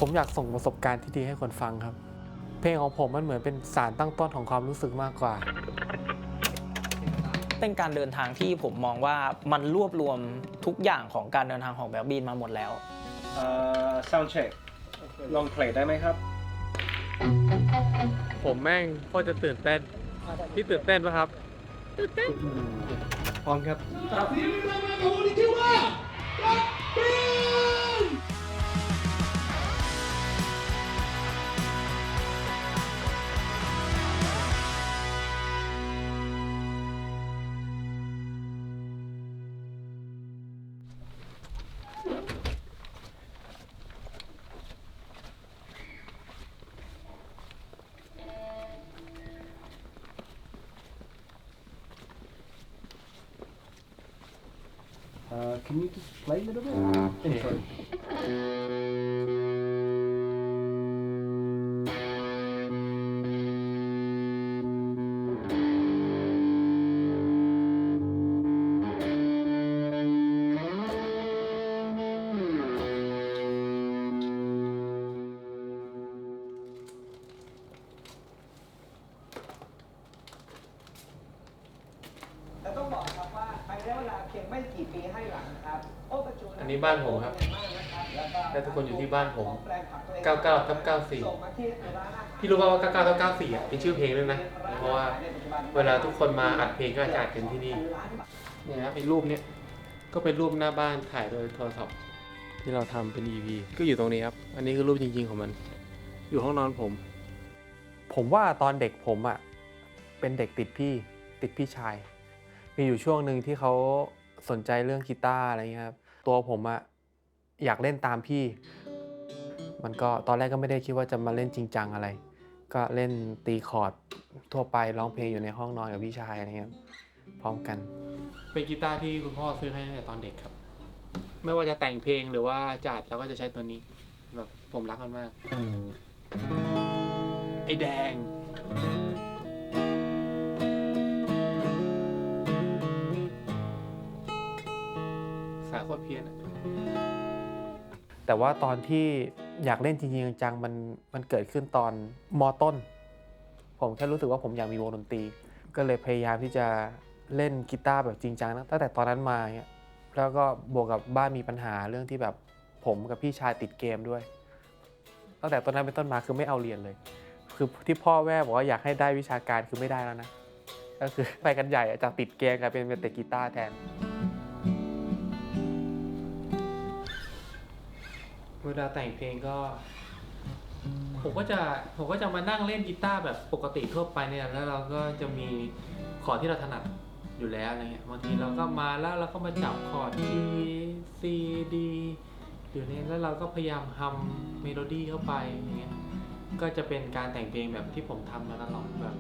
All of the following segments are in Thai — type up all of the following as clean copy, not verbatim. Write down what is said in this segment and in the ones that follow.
ผมอยากส่งประสบการณ์ที่ดีให้คนฟังครับเพลงของผมมันเหมือนเป็นสารตั้งต้นของความรู้สึกมากกว่าเป็นการเดินทางที่ผมมองว่ามันรวบรวมทุกอย่างของการเดินทางของแบ็คบีนมาหมดแล้วsound check ลองเพลงได้ไหมครับผมแม่งโคตรจะตื่นเต้นพี่ตื่นเต้นปะครับตื่นเต้นพร้อมครับCan you just play a little bit? Intro. แต่ต้องบอกครับว่าภายในเวลาเพียงไม่กี่ปีให้หลังครับโอ้ประจุ อันนี้บ้านผมครับและทุกคนอยู่ที่บ้านผม99/94พี่รู้ป่าวว่า99/94เป็นชื่อเพลงด้วยนะเพราะว่าเวลาทุกคนมาอัดเพลงก็จะอัดกันที่นี่เนี่ยครับไอ้รูปเนี้ยก็เป็นรูปหน้าบ้านถ่ายโดยโทรศัพท์ที่เราทำเป็น EP ก็อยู่ตรงนี้ครับอันนี้คือรูปจริงๆของมันอยู่ห้องนอนผมว่าตอนเด็กผมอ่ะเป็นเด็กติดพี่ชายมีอยู่ช่วงหนึ่งที่เขาสนใจเรื่องกีตาร์อะไรเงี้ยครับตัวผมอะอยากเล่นตามพี่มันก็ตอนแรกก็ไม่ได้คิดว่าจะมาเล่นจริงจังอะไรก็เล่นตีคอร์ดทั่วไปร้องเพลงอยู่ในห้องนอนกับพี่ชายอะไรเงี้ยพร้อมกันเป็นกีตาร์ที่คุณพ่อซื้อให้ตั้งแต่ตอนเด็กครับไม่ว่าจะแต่งเพลงหรือว่าจัดเราก็จะใช้ตัวนี้แบบผมรักมันมากไอ้แดงสายโคตรเพี้ยนแต่ว่าตอนที่อยากเล่นจริงๆจังๆมันเกิดขึ้นตอนม.ต้นผมแค่รู้สึกว่าผมอยากมีวงดนตรีก็เลยพยายามที่จะเล่นกีตาร์แบบจริงจังตั้งแต่ตอนนั้นมาเนี่ยแล้วก็บวกกับบ้านมีปัญหาเรื่องที่แบบผมกับพี่ชายติดเกมด้วยตั้งแต่ตอนนั้นเป็นต้นมาคือไม่เอาเรียนเลยคือที่พ่อแม่บอกว่าอยากให้ได้วิชาการคือไม่ได้แล้วนะก็คือไปกันใหญ่จากติดเกมกลายเป็นเตะกีตาร์แทนเวลาแต่งเพลงก็ผมก็จะมานั่งเล่นกีตาร์แบบปกติทั่วไปเนี่ยแล้วเราก็จะมีคอร์ดที่เราถนัดอยู่แล้วอะไรเงี้ยบางทีเราก็มาแล้วเราก็มาจับคอร์ด G C D อยู่นี่แล้วเราก็พยายามฮัมเมโลดี้เข้าไปอย่างเงี้ยก็จะเป็นการแต่งเพลงแบบที่ผมทำมาตลอดแบบ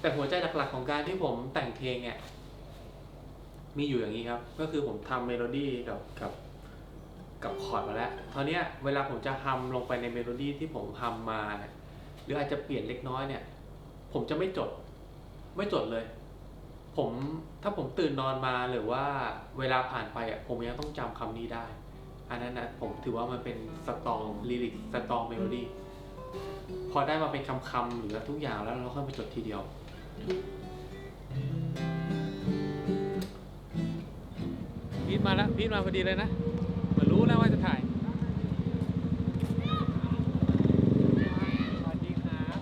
แต่หัวใจหลักๆของการที่ผมแต่งเพลงเนี่ยมีอยู่อย่างนี้ครับก็คือผมทำเมโลดี้กับคอร์ดมาแล้วคราวนี้เวลาผมจะฮัมลงไปในเมโลดี้ที่ผมฮัมมาหรืออาจจะเปลี่ยนเล็กน้อยเนี่ยผมจะไม่จดเลยถ้าผมตื่นนอนมาหรือว่าเวลาผ่านไปผมยังต้องจำคำนี้ได้อันนั้นนะผมถือว่ามันเป็นสตรองลิริกสตรองเมโลดี้พอได้มาเป็นคำหรือทุกอย่างแล้วเราค่อยไปจดทีเดียวพีทมาแล้วพีทมาพอดีเลยนะเหมือนรู้แล้วว่าจะถ่ายสวัสดีครับ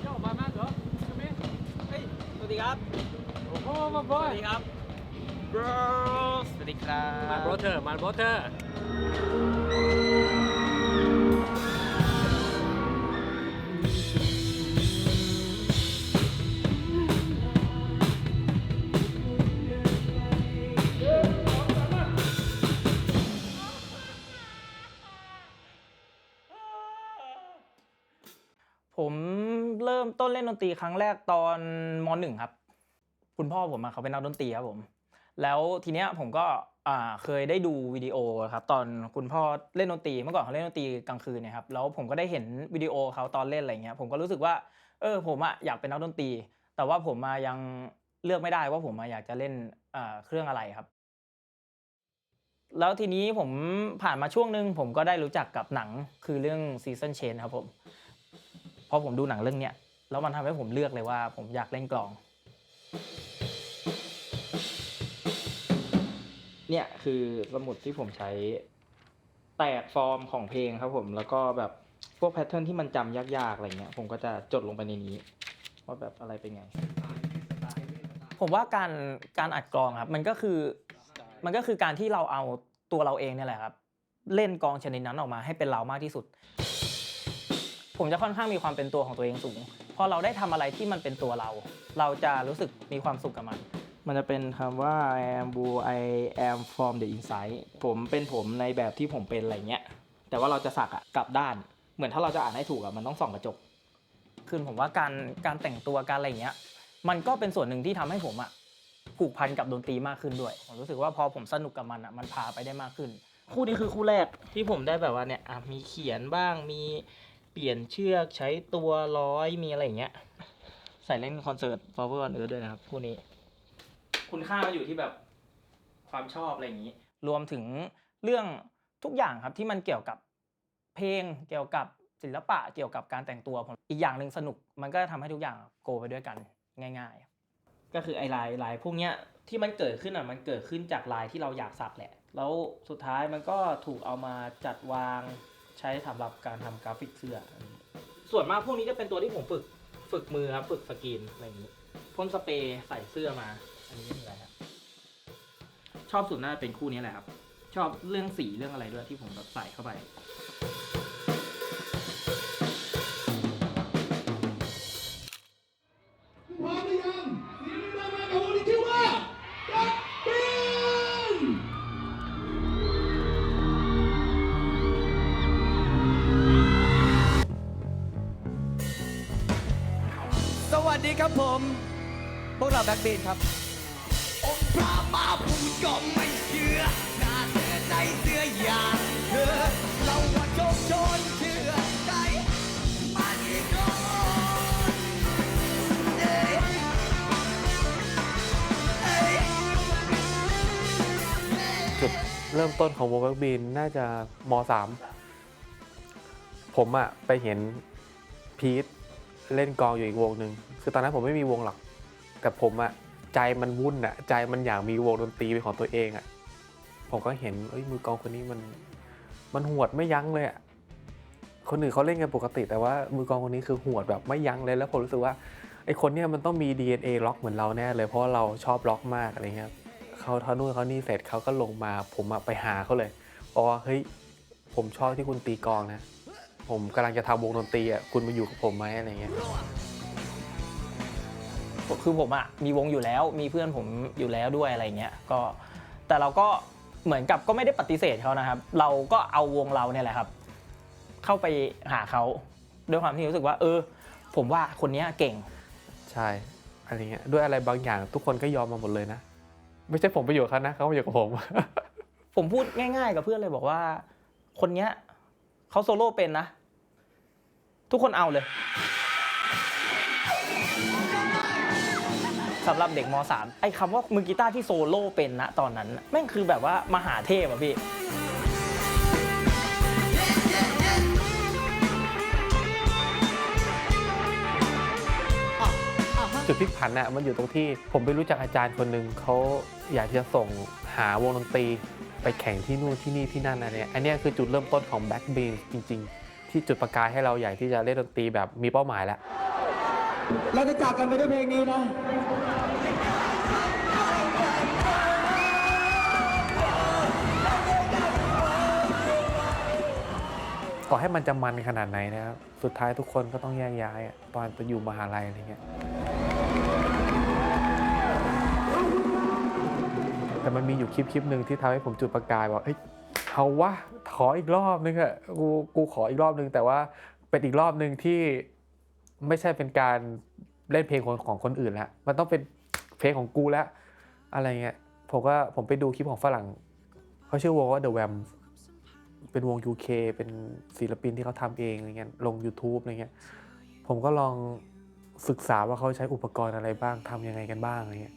เจ้าออกมามากเหรอใช่ไหมเฮ้ย สวัสดีครับ โอ้โหมาบอ ส ย วัสดีครับ bro สวัสดีครับ มาโบรเธอร์ผมเริ่มต้นเล่นดนตรีครั้งแรกตอนม.1 ครับคุณพ่อผมเขาเป็นนักดนตรีครับผมแล้วทีเนี้ยผมก็เคยได้ดูวิดีโอครับตอนคุณพ่อเล่นดนตรีเมื่อก่อนเขาเล่นดนตรีกลางคืนเนี่ยครับแล้วผมก็ได้เห็นวิดีโอเขาตอนเล่นอะไรเงี้ยผมก็รู้สึกว่าผมอยากเป็นนักดนตรี แต่ว่าผมยังเลือกไม่ได้ว่าผมอยากจะเล่นเครื่องอะไรครับแล้วทีนี้ผมผ่านมาช่วงหนึ่งผมก็ได้รู้จักกับหนังคือเรื่อง Season Change ครับผมพอผมดูหนังเรื่องเนี้ยแล้วมันทำให้ผมเลือกเลยว่าผมอยากเล่นกลองเนี่ยคือสมุดที่ผมใช้แตกฟอร์มของเพลงครับผมแล้วก็แบบพวกแพทเทิร์นที่มันจำยากๆอะไรเงี้ยผมก็จะจดลงไปในนี้ว่าแบบอะไรเป็นไงผมว่าการอัดกลองครับมันก็คือการที่เราเอาตัวเราเองเนี่ยแหละครับเล่นกลองชนิดนั้นออกมาให้เป็นเรามากที่สุดผมจะค่อนข้างมีความเป็นตัวของตัวเองสูงพอเราได้ทำอะไรที่มันเป็นตัวเราจะรู้สึกมีความสุขกับมันจะเป็นคำว่า I am who I am from the inside ผมเป็นผมในแบบที่ผมเป็นอะไรเงี้ยแต่ว่าเราจะสักกลับด้านเหมือนถ้าเราจะอ่านให้ถูกมันต้องส่องกระจกคือผมว่าการแต่งตัวการอะไรเงี้ยมันก็เป็นส่วนหนึ่งที่ทำให้ผมผูกพันกับดนตรีมากขึ้นด้วยผมรู้สึกว่าพอผมสนุกกับมันพาไปได้มากขึ้นคู่นี้คือคู่แรกที่ผมได้แบบว่าเนี่ยมีเขียนบ้างมีเปลี่ยนเชือกใช้ตัวร้อยมีอะไรอย่างเงี้ยใส่เล่นคอนเสิร์ต Flower on Earth ด้วยนะครับคู่นี้คุณค่ามันอยู่ที่แบบความชอบอะไรอย่างนี้รวมถึงเรื่องทุกอย่างครับที่มันเกี่ยวกับเพลงเกี่ยวกับศิลปะเกี่ยวกับการแต่งตัวอีกอย่างหนึ่งสนุกมันก็ทำให้ทุกอย่างโกไปด้วยกันง่ายๆก็คือไอ้ลายพวกเนี้ยที่มันเกิดขึ้นมันเกิดขึ้นจากลายที่เราอยากสักแหละแล้วสุดท้ายมันก็ถูกเอามาจัดวางใช้สำหรับการทำกราฟิกเสื้อส่วนมากพวกนี้จะเป็นตัวที่ผมฝึกมือครับฝึกสกรีนอะไรอย่างนี้พ่นสเปรย์ใส่เสื้อมาอันนี้ไม่มีอะไรครับชอบสุดน่าจะเป็นคู่นี้แหละครับชอบเรื่องสีเรื่องอะไรด้วยที่ผมแบบใส่เข้าไปพร้อมหรือยังนี่เรามากับวงที่ชื่อว่าดักบินสวัสดีครับผม พวกเราแบ็คบีนครับ องค์พระมาพูดก็ไม่เชื่อหน้าเสือใจเสืออย่างเธอเราว่าโชคชนเชื่อใจมันอีกคนเอ้ยเอ้ย จุดเริ่มต้นของวงแบ็คบีนน่าจะม.3 ผมไปเห็นพีทเล่นกลองอยู่อีกวงหนึ่งคือตอนนั้นผมไม่มีวงหรอกแต่ผมใจมันวุ่นใจมันอยากมีวงดนตรีเป็นของตัวเองผมก็เห็นมือกลองคนนี้มันหวดไม่ยั้งเลยคนอื่นเขาเล่นกันปกติแต่ว่ามือกลองคนนี้คือหวดแบบไม่ยั้งเลยแล้วผมรู้สึกว่าไอ้คนเนี้ยมันต้องมี DNA ล็อกเหมือนเราแน่เลยเพราะเราชอบล็อกมากอะไรเงี้ยเขานู่นเขานี่เสร็จเขาก็ลงมาผมไปหาเขาเลยบอกว่าเฮ้ยผมชอบที่คุณตีกลองนะผมกำลังจะทำวงดนตรีคุณมาอยู่กับผมไหมอะไรเงี้ยคือผมมีวงอยู่แล้วมีเพื่อนผมอยู่แล้วด้วยอะไรเงี้ยก็แต่เราก็เหมือนกับก็ไม่ได้ปฏิเสธเขานะครับเราก็เอาวงเราเนี่ยแหละครับเข้าไปหาเขาด้วยความที่รู้สึกว่าผมว่าคนนี้เก่งใช่อะไรเงี้ยด้วยอะไรบางอย่างทุกคนก็ยอมมาหมดเลยนะไม่ใช่ผมไปอยู่กับเขานะเขามาอยู่กับผม ผมพูดง่ายๆกับเพื่อนเลยบอกว่าคนนี้เขาโซโล่เป็นนะทุกคนเอาเลยสำหรับเด็กม.3 ไอ้คำว่ามือกีตาร์ที่โซโล่เป็นนะตอนนั้นแม่งคือแบบว่ามหาเทพพี่จุดพลิกผันมันอยู่ตรงที่ผมไปรู้จักอาจารย์คนหนึ่งเขาอยากจะส่งหาวงดนตรีไปแข่งที่นู่นที่นี่ที่นั่นอะไรอันนี้คือจุดเริ่มต้นของ Black Bean จริงๆที่จุดประกายให้เราอยากที่จะเล่นดนตรีแบบมีเป้าหมายแล้วเราจะจากกันไปด้วยเพลงนี้นะต่อให้มันจะมันขนาดไหนนะครับสุดท้ายทุกคนก็ต้องแยกย้ายตอนไปอยู่มหาลัยอะไรเงี้ยแต่มันมีอยู่คลิปหนึ่งที่ทำให้ผมจุดประกายว่าเอาวะขออีกรอบนึงกูขออีกรอบนึงแต่ว่าเป็นอีกรอบนึงที่ไม่ใช่เป็นการเล่นเพลงของคนอื่นแล้วมันต้องเป็นเพลงของกูแล้วอะไรเงี้ยผมไปดูคลิปของฝรั่งเขาชื่อวงว่า The Wham เป็นวง UK เป็นศิลปินที่เขาทำเองอะไรเงี้ยลง YouTube อะไรเงี้ยผมก็ลอง ศึกษาว่าเขาใช้อุปกรณ์อะไรบ้างทำยังไงกันบ้างอะไรเงี้ย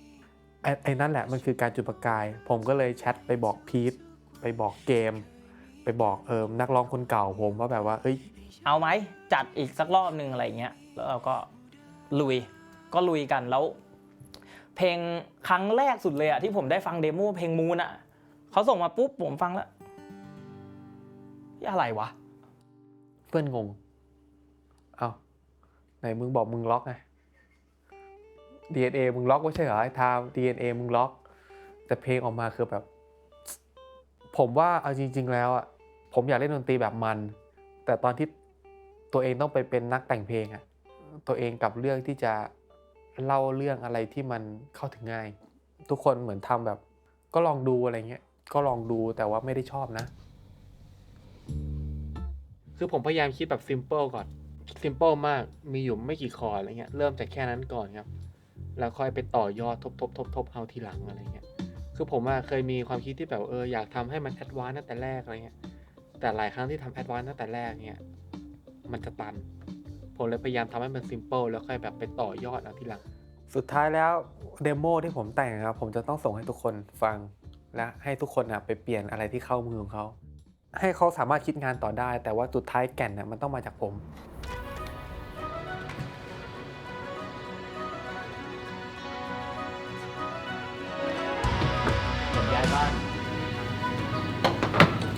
ไอ้นั่นแหละมันคือการจุดประกายผมก็เลยแชทไปบอกพีทไปบอกเกมไปบอกนักร้องคนเก่าผมว่าแบบว่าเอ้ยเอาไหมจัดอีกสักรอบหนึ่งอะไรเงี้ยแล้วเราก็ลุยกันแล้วเพลงครั้งแรกสุดเลยอะที่ผมได้ฟังเดโมเพลงมูนอะเขาส่งมาปุ๊บผมฟังแล้วอะไรวะเพื่อนงงเอาไหนมึงบอกมึงล็อกไง DNA มึงล็อกไม่ใช่เหรอไอ้ไทม์ DNA มึงล็อกแต่เพลงออกมาคือแบบผมว่าเอาจริงๆแล้วอ่ะผมอยากเล่นดนตรีแบบมันแต่ตอนที่ตัวเองต้องไปเป็นนักแต่งเพลงอ่ะตัวเองกับเรื่องที่จะเล่าเรื่องอะไรที่มันเข้าถึงง่ายทุกคนเหมือนทำแบบก็ลองดูอะไรเงี้ยก็ลองดูแต่ว่าไม่ได้ชอบนะคือผมพยายามคิดแบบซิมเปิลก่อนซิมเปิลมากมีอยู่ไม่กี่คอร์ดอะไรเงี้ยเริ่มจากแค่นั้นก่อนครับแล้วค่อยไปต่อยอดทบเอาทีหลังอะไรเงี้ยคือผมเคยมีความคิดที่แบบอยากทำให้มันแอดวานซ์ตั้งแต่แรกอะไรเงี้ยแต่หลายครั้งที่ทำแอดวานซ์ตั้งแต่แรกเนี่ยมันจะตันผมเลยพยายามทำให้มันซิมเปิลแล้วค่อยแบบไปต่อยอดเอาทีหลังสุดท้ายแล้วเดโมที่ผมแต่งครับผมจะต้องส่งให้ทุกคนฟังและให้ทุกคนไปเปลี่ยนอะไรที่เข้ามือของเขาให้เขาสามารถคิดงานต่อได้แต่ว่าสุดท้ายแก่นมันต้องมาจากผมย้ายบ้าน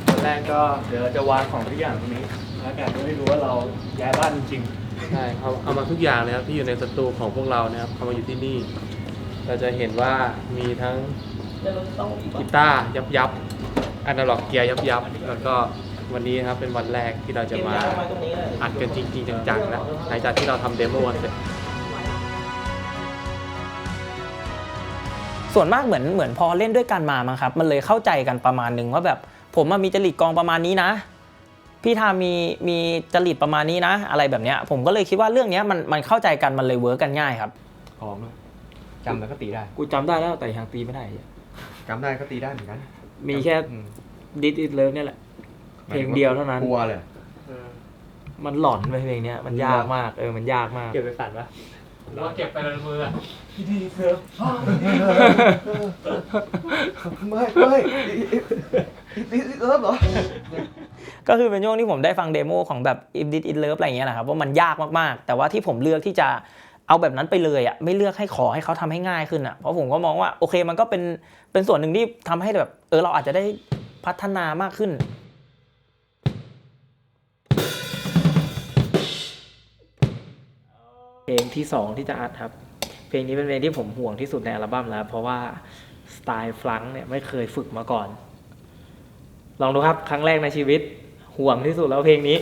ตอนแรกก็เดี๋ยวจะวางของทุกอย่างตรงนี้แล้วกันไม่รู้ว่าเราย้ายบ้านจริงใช่เอามาทุกอย่างเลยครับที่อยู่ในสตูของพวกเรานะครับเอามาอยู่ที่นี่เราจะเห็นว่ามีทั้งกีตาร์ยับอนาล็อกเกียร์ยับแล้วก็วันนี้ครับเป็นวันแรกที่เราจะมาอัดกันจริงๆจังๆแล้วหลังจากที่เราทำเดโมเสร็จส่วนมากเหมือนพอเล่นด้วยกันมามั้งครับมันเลยเข้าใจกันประมาณนึงว่าแบบผมมีจริตกลองประมาณนี้นะพี่ทามีจริตประมาณนี้นะอะไรแบบเนี้ยผมก็เลยคิดว่าเรื่องนี้มันเข้าใจกันมันเลยเวิร์กกันง่ายครับหอมเลยจำแล้วก็ตีได้กูจำได้แล้วแต่ยังตีไม่ได้จำได้ก็ตีได้เหมือนกันมีแค่ดิสอิทเลิฟเนี่ยแหละเพลงเดียวเท่านั้นกลัวเลยมันหลอนไปเพลงนี้มันยากมากมันยากมากเก็บไปฝันปะว่าเก็บไปในมือดีเซิร์ฟไม่ดีเซิร์ฟเหรอก็คือเป็นช่วงที่ผมได้ฟังเดโมของแบบ If This Is Love อะไรอย่างเงี้ยนะครับว่ามันยากมากๆแต่ว่าที่ผมเลือกที่จะเอาแบบนั้นไปเลยไม่เลือกให้ขอให้เขาทำให้ง่ายขึ้นเพราะผมก็มองว่าโอเคมันก็เป็นส่วนหนึ่งที่ทำให้แบบเราอาจจะได้พัฒนามากขึ้นเพลงที่2ที่จะอัดครับเพลงนี้เป็นเพลงที่ผมห่วงที่สุดในอัลบั้มแล้วเพราะว่าสไตล์ฟลังก์เนี่ยไม่เคยฝึกมาก่อนลองดูครับครั้งแรกในชีวิตห่วงที่สุดแล้วเพลงนี้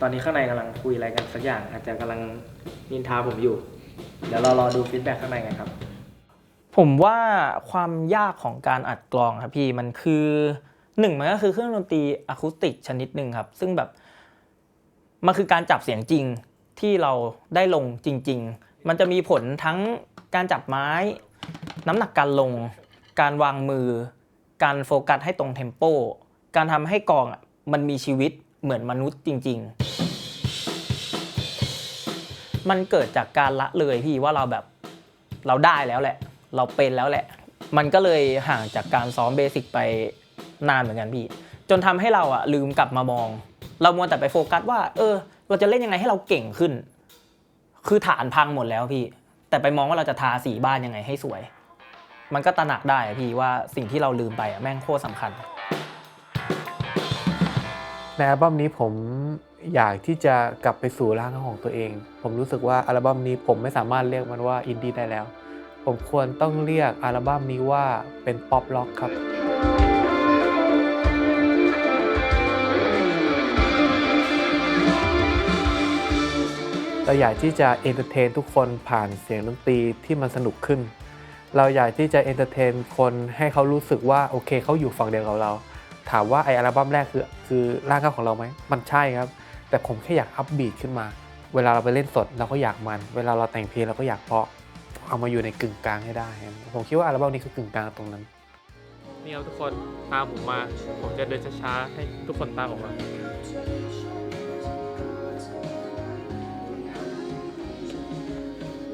ตอนนี้ข้างในกำลังคุยอะไรกันสักอย่างอาจจะกำลังนินทาผมอยู่เดี๋ยวเรารอดูฟีดแบ็กข้างในกันครับผมว่าความยากของการอัดกลองครับพี่มันคือมันก็คือเครื่องดนตรีอะคูสติกชนิดหนึ่งครับซึ่งแบบมันคือการจับเสียงจริงที่เราได้ลงจริงๆมันจะมีผลทั้งการจับไม้น้ำหนักการลงการวางมือการโฟกัสให้ตรงเทมโปการทำให้กลองมันมีชีวิตเหมือนมนุษย์จริงๆมันเกิดจากการละเลยพี่ว่าเราแบบเราได้แล้วแหละเราเป็นแล้วแหละมันก็เลยห่างจากการซ้อมเบสิกไปนานเหมือนกันพี่จนทำให้เราลืมกลับมามองเรามัวแต่ไปโฟกัสว่าเราจะเล่นยังไงให้เราเก่งขึ้นคือฐานพังหมดแล้วพี่แต่ไปมองว่าเราจะทาสีบ้านยังไงให้สวยมันก็ตระหนักได้พี่ว่าสิ่งที่เราลืมไปแม่งโคตรสำคัญในอัลบั้มนี้ผมอยากที่จะกลับไปสู่ร่างของตัวเองผมรู้สึกว่าอัลบั้มนี้ผมไม่สามารถเรียกมันว่าอินดี้ได้แล้วผมควรต้องเรียกอัลบั้มนี้ว่าเป็นป๊อปร็อกครับ เราอยากที่จะเอนเตอร์เทนทุกคนผ่านเสียงดนตรีที่มันสนุกขึ้น เราอยากที่จะเอนเตอร์เทนคนให้เขารู้สึกว่าโอเคเขาอยู่ฝั่งเดียวกับเรา ถามว่าไออัลบั้มแรกคือร่างเก้าของเราไหมมันใช่ครับแต่ผมแค่อยากอัพบีทขึ้นมาเวลาเราไปเล่นสดเราก็อยากมันเวลาเราแต่งเพลงเราก็อยากเพราะเอามาอยู่ในกึ่งกลางให้ได้ผมคิดว่าอัลบั้มนี้คือกึ่งกลางตรงนั้นนี่ครับทุกคนตามผมมาผมจะเดินช้าๆให้ทุกคนตามผมมา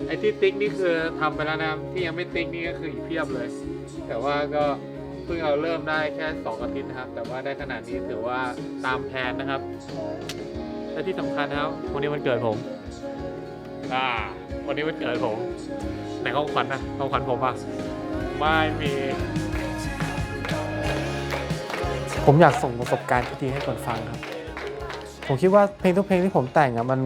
ไอ้ที่ติ๊กนี่คือทำไปแล้วนะที่ยังไม่ติ๊กนี่ก็คืออีกเพียบเลย แต่ว่าก็เพิ่งเอาเริ่มได้แค่2 อาทิตย์นะครับแต่ว่าได้ขนาดนี้ถือว่าตามแผนนะครับและที่สำคัญนะครับวันนี้วันเกิดผมวันนี้วันเกิดผมไหนของขวัญนะของขวัญผมไม่มี ผมอยากส่งประสบการณ์ที่ดีให้คนฟังครับผมคิดว่าเพลงทุกเพลงที่ผมแต่งมัน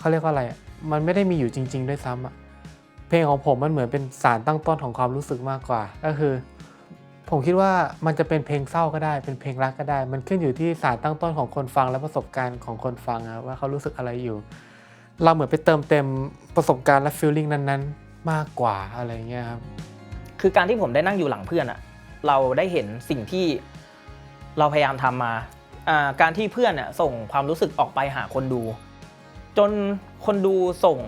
เขาเรียกว่าอะไรมันไม่ได้มีอยู่จริงๆด้วยซ้ำเพลงของผมมันเหมือนเป็นสารตั้งต้นของความรู้สึกมากกว่าก็คือผมคิดว่ามันจะเป็นเพลงเศร้าก็ได้เป็นเพลงรักก็ได้มันขึ้นอยู่ที่สารตั้งต้นของคนฟังและประสบการณ์ของคนฟังว่าเขารู้สึกอะไรอยู่เราเหมือนไปเติมเต็มประสบการณ์และฟีลลิ่งนั้นๆมากกว่าอะไรเงี้ยครับ คือการที่ผมได้นั่งอยู่หลังเพื่อนเราได้เห็นสิ่งที่เราพยายามทำมาการที่เพื่อนส่งความรู้สึกออกไปหาคนดูจนคนดูส่ง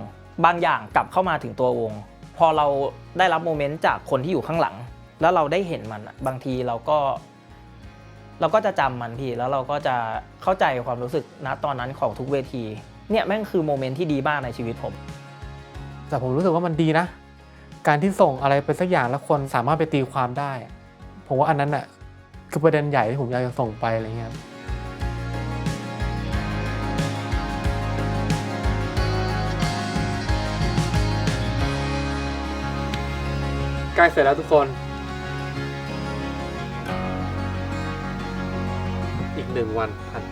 บางอย่างกลับเข้ามาถึงตัววงพอเราได้รับโมเมนต์จากคนที่อยู่ข้างหลังแล้วเราได้เห็นมันบางทีเราก็จะจำมันพี่แล้วเราก็จะเข้าใจความรู้สึกณตอนนั้นของทุกเวทีเนี่ยแม่งคือโมเมนต์ที่ดีมากในชีวิตผมแต่ผมรู้สึกว่ามันดีนะการที่ส่งอะไรไปสักอย่างแล้วคนสามารถไปตีความได้ผมว่าอันนั้นคือประเด็นใหญ่ที่ผมอยากจะส่งไปอะไรเงี้ยใกล้เสร็จแล้วทุกคนอีก1 วันผ่าน